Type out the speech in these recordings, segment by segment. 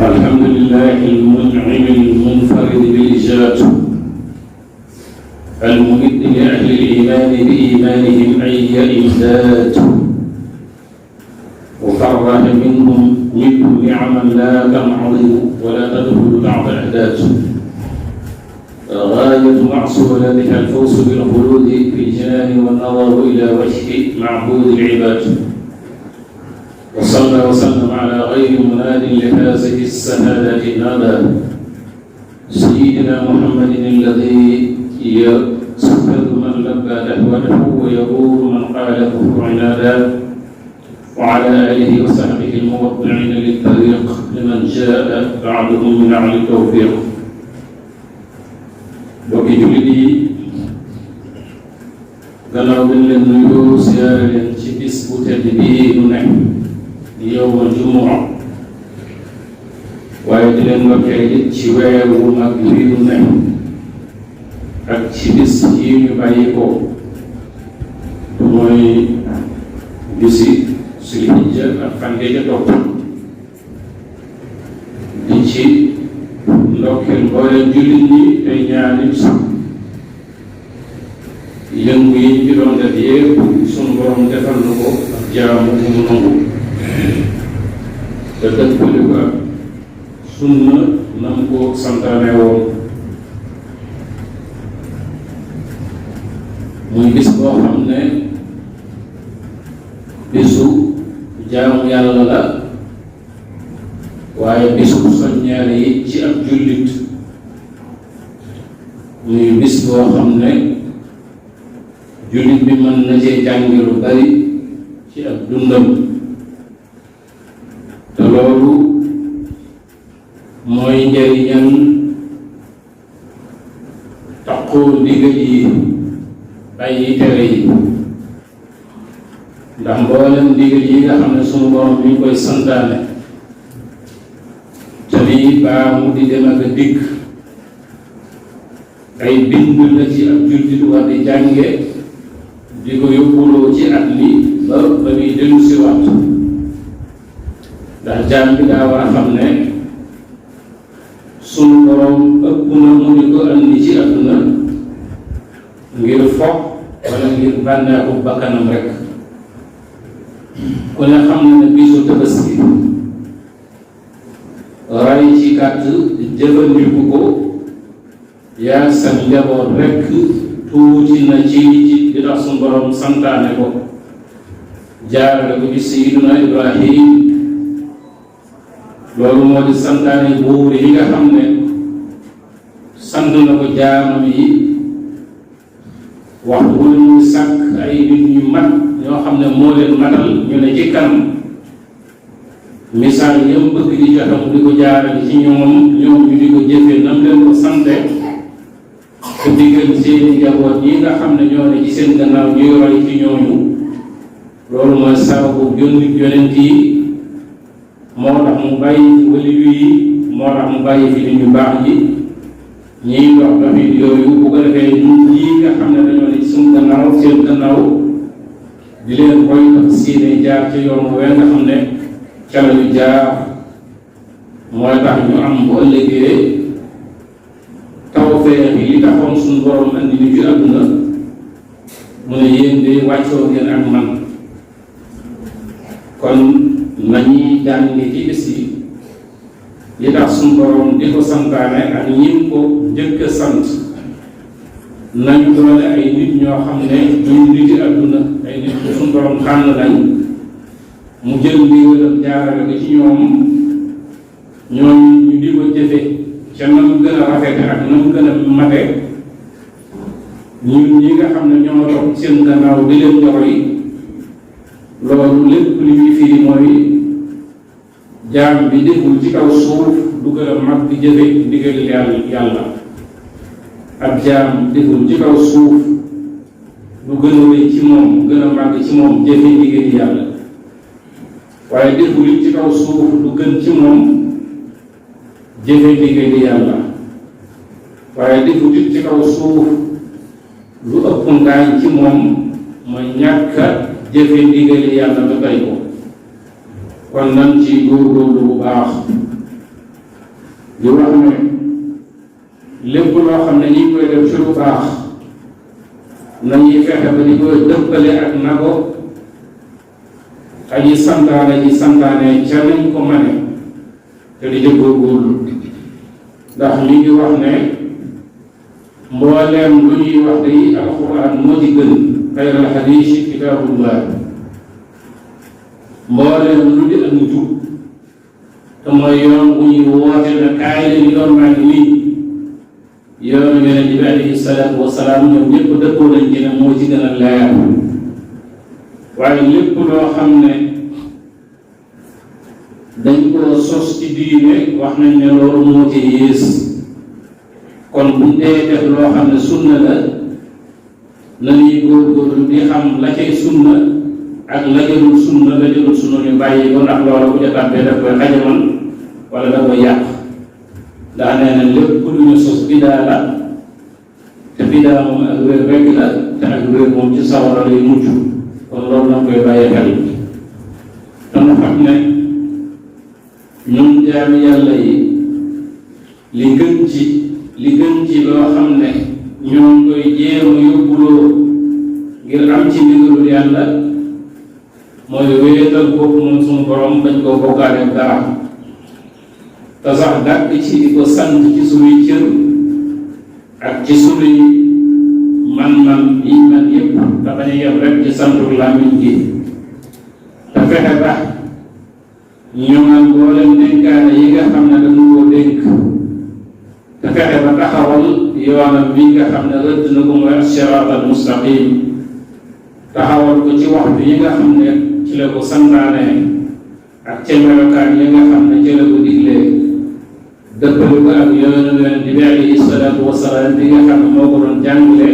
الحمد لله المنعم المنفرد بالإيجاد الممد لأهل الإيمان بإيمانهم أي إمداد وفرح منه نعما لا تنعظم ولا تدخل بعد إعداد غاية معصولتها الفوز بالخلود في الجنان والنظر إلى وجه معبود العباد وصلى وسلم على غير مناد لهذه السهادة نادى سيدنا محمد الذي يسدد من لبى دهوته ويغور من قال كفر عنادا وعلى آله وصحبه الموضعين للطريق لمن جاء بعدهم من أهل التوفيق bokki jullit yi gannaaw dañ leen nuyoo siyaare leen ci bis bu tedd bii nu nekk di yowmal jumu'a waaye di leen ndokkee it ci weer wu mag bii nu nekk ak ci bis yi ñu bàyyi ko mooy bisi Zulhijja ak fan ca topp di ci ndokkeel mbooleem jullit ñi tey ñaanit yëngu yi ñu ci doon def yépp sunu borom defal na ko ak jaamu bu mu nangu te dëppale ko ak sunna nam ko santaane woon muy bis boo xam ne bisu jaamu yàlla la waaye bisu soññaale yi ci ab jullit muy bis boo xam ne jullit bi mën na cee jànge lu bari ci ab dundam te loolu mooy njëriñal taqoo ndigal yi bàyyi tere yi ndax mboolem ndigal yi nga xam ne sunu borom bi ñu koy santaane te lii baa mu di dem ak a dikk ay bind la ci ab jullit war di jànge di ko yóbbuloo ci at mi ba muy dellu si waat ndax jaam bi daa war a xam ne sunu borom ëpp na mu di ko andi ci àdduna ngir foog wala ngir bànneexu bakkanam rek ku ne xam na ne bisu tabaski ray ci kàtt jëfandiku ko yaa sa njaboot rekk tuuti na ci di tax suñu borom santaane ko jaarale ko ci Sayyiduna Ibrahim loolu moo di santaane buur yi nga xam ne sant na ko jaamam yi waxtu bu ñu sàkk ay nit ñu mat ñoo xam ne moo leen matal ñu ne ci kanam misaal yam bëgg di joxe mu di ko jaarale ci ñoom ñu di ko jëfee nam leen ko sante te diggal seeni njaboot yi nga xam ne ñoo ne ci seen gannaaw ñuy roy ci ñooñu loolu mooy sababu yonent yi moo tax mu bàyyi waliyu yi moo tax mu bàyyi fi nit ñu baax yi ñiy dox doxin yooyu bu ko defee ñun ñii nga xam ne dañoo ne ci suñu gannaaw seen gannaaw di leen roy ak seeni jaar ci yoon wee nga xam ne ca la ñu jaar mooy tax ñu am bu ëllëgee tawfeex yi li taxoon suñu borom andi ñu ci àdduna mu ne yéen de wàccoo ngeen ak man kon nañuy jàngi ci bis yi li tax suñu borom di ko santaane ak ñim ko njëkk a sant nañu doole ay nit ñoo xam ne duñ niti àdduna ay nit ko suñu borom tànn lañ mu jël ndigalam jaarale ko ci ñoom ñu di ko jëfe ca na mu gën a rafete ak na mu gën a mate ñun ñi nga xam ne ñoo toog seen gannaaw di leen jox yi loolu lépp li ñuy firi mooy jaam bi deful ci kaw suuf du gën a mag di jëfe ndigal yàlla ab jaam deful ci kaw suuf du gën a rëy ci moom gën a màgg ci moom jëfe ndigal yàlla waaye deful ci kaw suuf du gën ci moom jëfe ndigal yàlla waaye deful ci kaw suuf lu ëpp ngaañ ci moom mooy ñàkk a jëfe ndigal yàlla ba tey ko kon nan ci góorgóorlu bu baax di wax ne lépp loo xam ne ñi ngi koy def ci lu baax nañuy fexe ba di koy dëppale ak nago aji santaane ca nañ ko mane te di jëg góorgóorlu ndax mi ngi wax ne mbooleem lu ñuy wax day alxuraan moo ci gën xayral xadiisi kitaabullah mbooleem lu di ak njub te mooy yoon bu ñuy woote na kaay leen yoon maa ngi nii yoonu yonent bi alayhi salaatu wasalaam ñoom ñëpp dëppoo nañ ci ne moo ci gën a leer waaye lépp loo xam ne dañ koo sos ci diine wax nañ ne loolu moo ci yées kon buñ dee def loo xam ne sunna la nañuy góorgóorlu di xam la cay sunna ak la jëlul sunna ñu bàyyi ko ndax loolu bu ca tàbbee daf koy xajamal wala da koy yàq ndax nee na lépp lu ñu sos bidaa la te bidaa moom ak wér rekk la te ak wér moom ci sawara lay mujj kon loolu na koy bàyyi xel te mu xam ne ñun jaami yàlla yi li gën ci loo xam ne ñoo ngi koy jéem a yóbbuloo ngir am ci ndigalul yàlla mooy wéetal ko moom suñu borom bañ koo bokkaale dara te sax dàq ci di ko sant ci suñuy cër ak ci suñuy man-man yi man yëpp te bañ a yem rek ci santu làmmiñ gi te fexe ba ñoŋal mboolem dénkaane yi nga xam ne dañu koo dénk te fexe ba taxawal yoonam bi nga xam ne rëdd na ko mooy siraatal mustaqim taxawal ko ci waxtu yi nga xam ne ci la ko santaane ak ca melokaan yi nga xam ne ci la ko diglee dëppale ko ak yoonu yonent bi alayhi salaatu wasalaam bi nga xam ne moo ko doon jàngale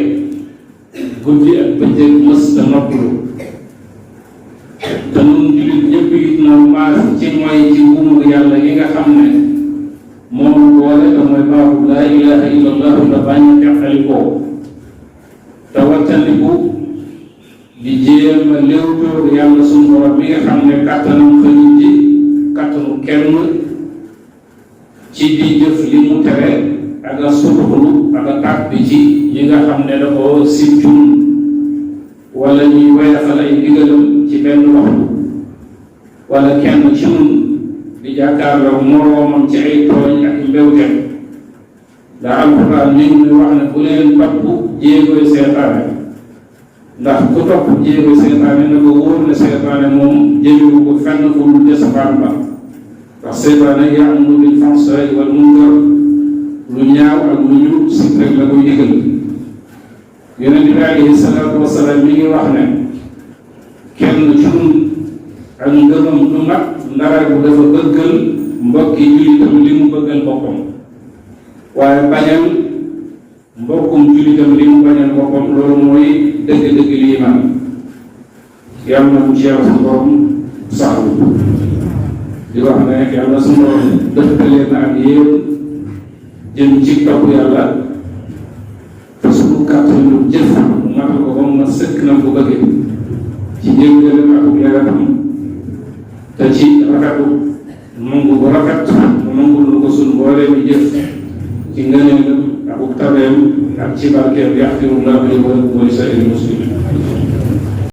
guddi ak bëccëg mës ta noppalu te nun jullit ñëpp it na maas ci mooy ci nguuru yàlla gi nga xam ne moom boole te mooy baaxu laa ilaha illallah la bañ a teqalikoo te wattandiku di jéem a léewtóor yàlla suñu borom bi nga xam ne kàttanam xëyul ci kàttanu kenn ci di jëf li mu tere ak a sutuxlu ak a tàbbi ci yi nga xam ne dafa sibcun wala ñuy weexal ay ndigalam ci benn waxtu wala kenn ci nun di jàkkaarloo moroomam ci ay tooñ ak mbewte ndax alxuraan mi ngi wax ne bu leen topp jéegoy seetaane ndax ku topp jéegoy seetaane na ko wóor ne seetaane moom jëmewu ko fenn fu lu des safaan ba ndax seetaane ya'muru bil fahshaa'i wal munkar lu ñaaw ak lu ñu sib rek la koy digal yonent bi alayhi salaatu wasalaam mi ngi wax ne kenn ci ñun ak ngëmam du mat ndara bu dafa bëggal mbokki jullitam li mu bëggal boppam waaye bañal mbokkum jullitam li mu bañal boppam loolu mooy dëgg-dëgg liimaan yàlla na mu ci yàlla suñu borom saxlu di wax ne yàlla suñu borom dëkkalee na ak yéen jëm ci topp yàlla te suñu kàttanu jëf mu matal ko ba mu mat sëkk na bu bëggee ci njëggalam ak leeratam te ci rafetu nangu bu rafet mu nangul lu ko suñu mboolee mi jëf ci ngëneelam ak tabeem ak ci barkeem yaxfirullahu li wa lakum wa li saa'iril muslimin